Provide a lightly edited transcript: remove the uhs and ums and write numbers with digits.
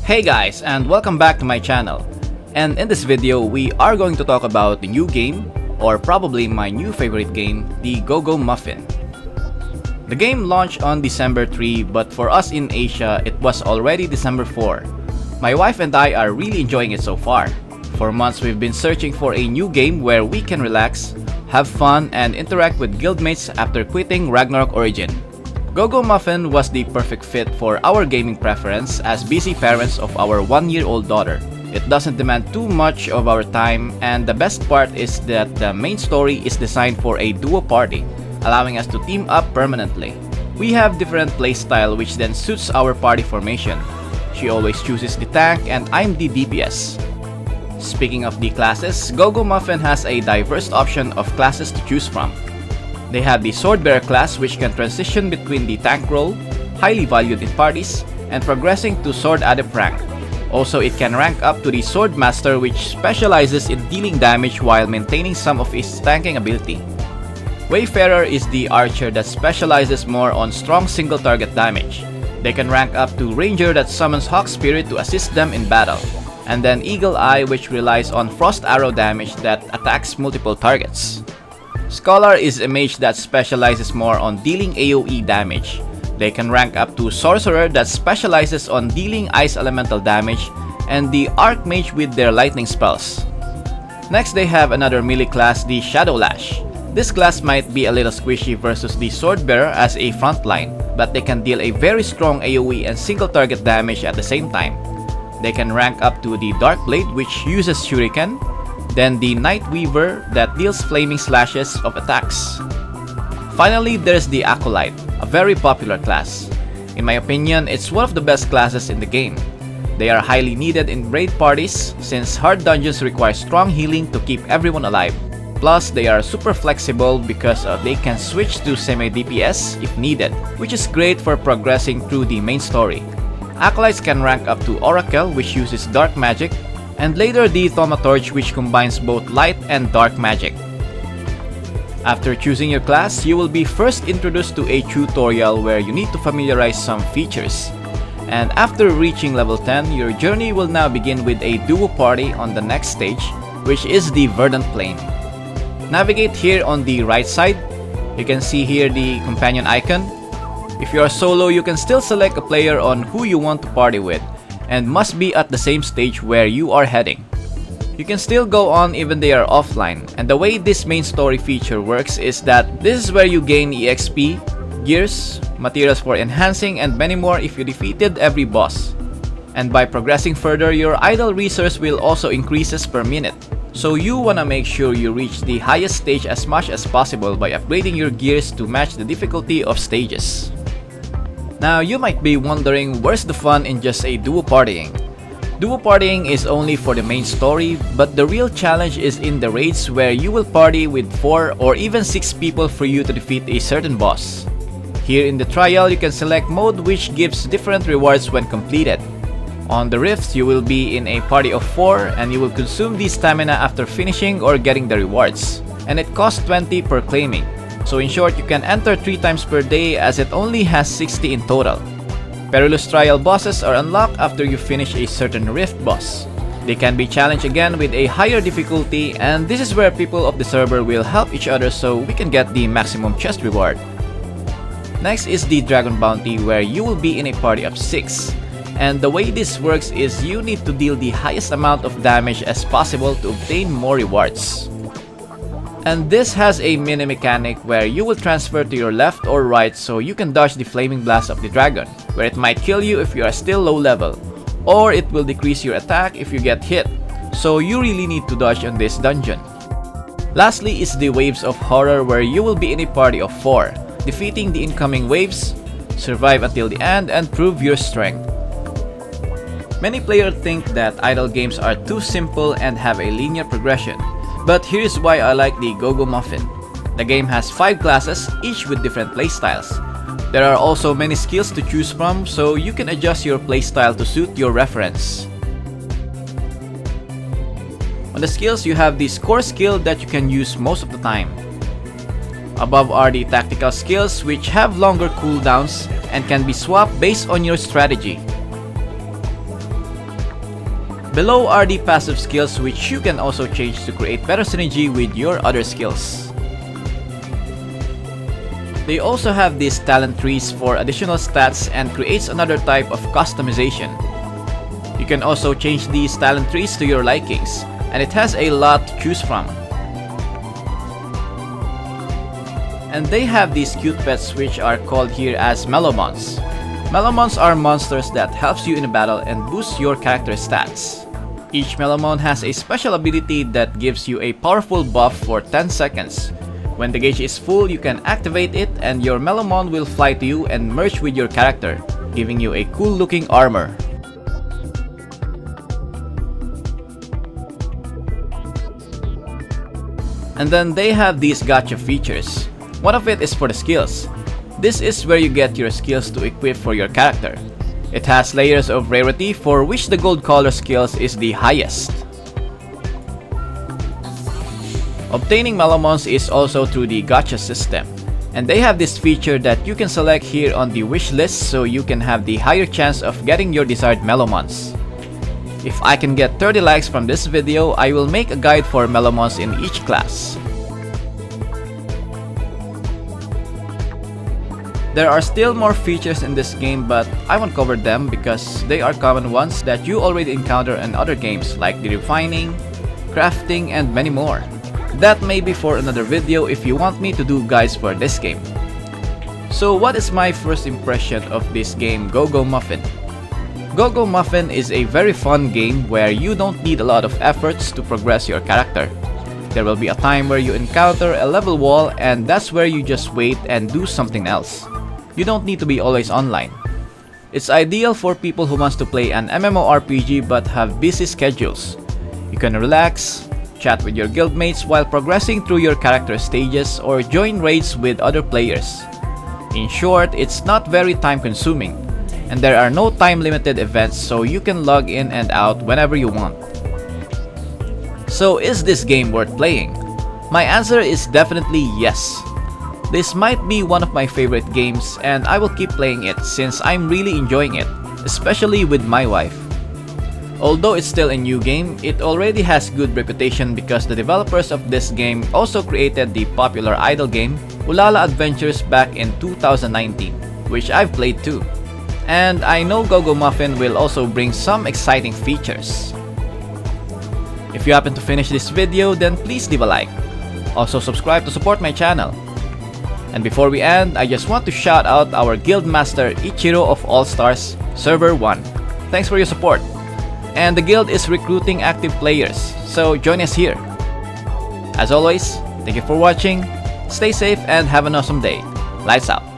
Hey guys, and welcome back to my channel. And in this video, we are going to talk about the new game, or probably my new favorite game, the Go Muffin. The game launched on December 3, but for us in Asia, it was already December 4. My wife and I are really enjoying it so far. For months, we've been searching for a new game where we can relax, have fun, and interact with guildmates after quitting Ragnarok Origin. Go Muffin was the perfect fit for our gaming preference as busy parents of our 1-year-old daughter. It doesn't demand too much of our time, and the best part is that the main story is designed for a duo party, allowing us to team up permanently. We have different playstyle which then suits our party formation. She always chooses the tank and I'm the DPS. Speaking of the classes, Go Muffin has a diverse option of classes to choose from. They have the Swordbearer class which can transition between the tank role, highly valued in parties, and progressing to Sword Adept rank. Also, it can rank up to the Swordmaster which specializes in dealing damage while maintaining some of its tanking ability. Wayfarer is the archer that specializes more on strong single target damage. They can rank up to Ranger that summons Hawk Spirit to assist them in battle. And then Eagle Eye which relies on Frost Arrow damage that attacks multiple targets. Scholar is a mage that specializes more on dealing AoE damage. They can rank up to Sorcerer that specializes on dealing Ice Elemental damage, and the Archmage with their lightning spells. Next, they have another melee class, the Shadow Lash. This class might be a little squishy versus the Swordbearer as a frontline, but they can deal a very strong AoE and single target damage at the same time. They can rank up to the Dark Blade which uses Shuriken, then the Night Weaver that deals flaming slashes of attacks. Finally, there's the Acolyte, a very popular class. In my opinion, it's one of the best classes in the game. They are highly needed in raid parties since hard dungeons require strong healing to keep everyone alive. Plus, they are super flexible because they can switch to semi-DPS if needed, which is great for progressing through the main story. Acolytes can rank up to Oracle which uses dark magic, and later the Thaumatorch which combines both light and dark magic. After choosing your class, you will be first introduced to a tutorial where you need to familiarize some features. And after reaching level 10, your journey will now begin with a duo party on the next stage, which is the Verdant Plain. Navigate here on the right side. You can see here the companion icon. If you are solo, you can still select a player on who you want to party with, and must be at the same stage where you are heading. You can still go on even they are offline, and the way this main story feature works is that this is where you gain EXP, gears, materials for enhancing, and many more if you defeated every boss. And by progressing further, your idle resource will also increases per minute. So you wanna make sure you reach the highest stage as much as possible by upgrading your gears to match the difficulty of stages. Now, you might be wondering where's the fun in just a duo partying? Duo partying is only for the main story, but the real challenge is in the raids where you will party with 4 or even 6 people for you to defeat a certain boss. Here in the trial, you can select mode which gives different rewards when completed. On the rifts, you will be in a party of 4 and you will consume the stamina after finishing or getting the rewards. And it costs 20 per claiming. So in short, you can enter 3 times per day as it only has 60 in total. Perilous Trial bosses are unlocked after you finish a certain rift boss. They can be challenged again with a higher difficulty, and this is where people of the server will help each other so we can get the maximum chest reward. Next is the Dragon Bounty where you will be in a party of 6. And the way this works is you need to deal the highest amount of damage as possible to obtain more rewards. And this has a mini mechanic where you will transfer to your left or right so you can dodge the flaming blast of the dragon, where it might kill you if you are still low level, or it will decrease your attack if you get hit, so you really need to dodge on this dungeon. Lastly is the Waves of Horror where you will be in a party of 4, defeating the incoming waves, survive until the end, and prove your strength. Many players think that idle games are too simple and have a linear progression. But here's why I like the Go Muffin. The game has 5 classes, each with different playstyles. There are also many skills to choose from, so you can adjust your playstyle to suit your reference. On the skills, you have the core skill that you can use most of the time. Above are the tactical skills which have longer cooldowns and can be swapped based on your strategy. Below are the passive skills which you can also change to create better synergy with your other skills. They also have these talent trees for additional stats and creates another type of customization. You can also change these talent trees to your likings, and it has a lot to choose from. And they have these cute pets which are called here as mellowmons. Mellowmons are monsters that helps you in a battle and boosts your character stats. Each mellowmon has a special ability that gives you a powerful buff for 10 seconds. When the gauge is full, you can activate it and your mellowmon will fly to you and merge with your character, giving you a cool looking armor. And then they have these gacha features. One of it is for the skills. This is where you get your skills to equip for your character. It has layers of rarity for which the gold color skills is the highest. Obtaining mellowmons is also through the gacha system. And they have this feature that you can select here on the wish list so you can have the higher chance of getting your desired mellowmons. If I can get 30 likes from this video, I will make a guide for mellowmons in each class. There are still more features in this game, but I won't cover them because they are common ones that you already encounter in other games like the refining, crafting, and many more. That may be for another video if you want me to do guides for this game. So what is my first impression of this game Go Muffin? Go Muffin is a very fun game where you don't need a lot of efforts to progress your character. There will be a time where you encounter a level wall and that's where you just wait and do something else. You don't need to be always online. It's ideal for people who wants to play an MMORPG but have busy schedules. You can relax, chat with your guildmates while progressing through your character stages or join raids with other players. In short, it's not very time consuming. And there are no time limited events so you can log in and out whenever you want. So is this game worth playing? My answer is definitely yes. This might be one of my favorite games and I will keep playing it since I'm really enjoying it, especially with my wife. Although it's still a new game, it already has good reputation because the developers of this game also created the popular idle game Ulala Adventures back in 2019, which I've played too. And I know Go Muffin will also bring some exciting features. If you happen to finish this video, then please leave a like. Also subscribe to support my channel. And before we end, I just want to shout out our Guildmaster Ichiro of All Stars, Server 1. Thanks for your support. And the guild is recruiting active players, so join us here. As always, thank you for watching, stay safe and have an awesome day. Lights out.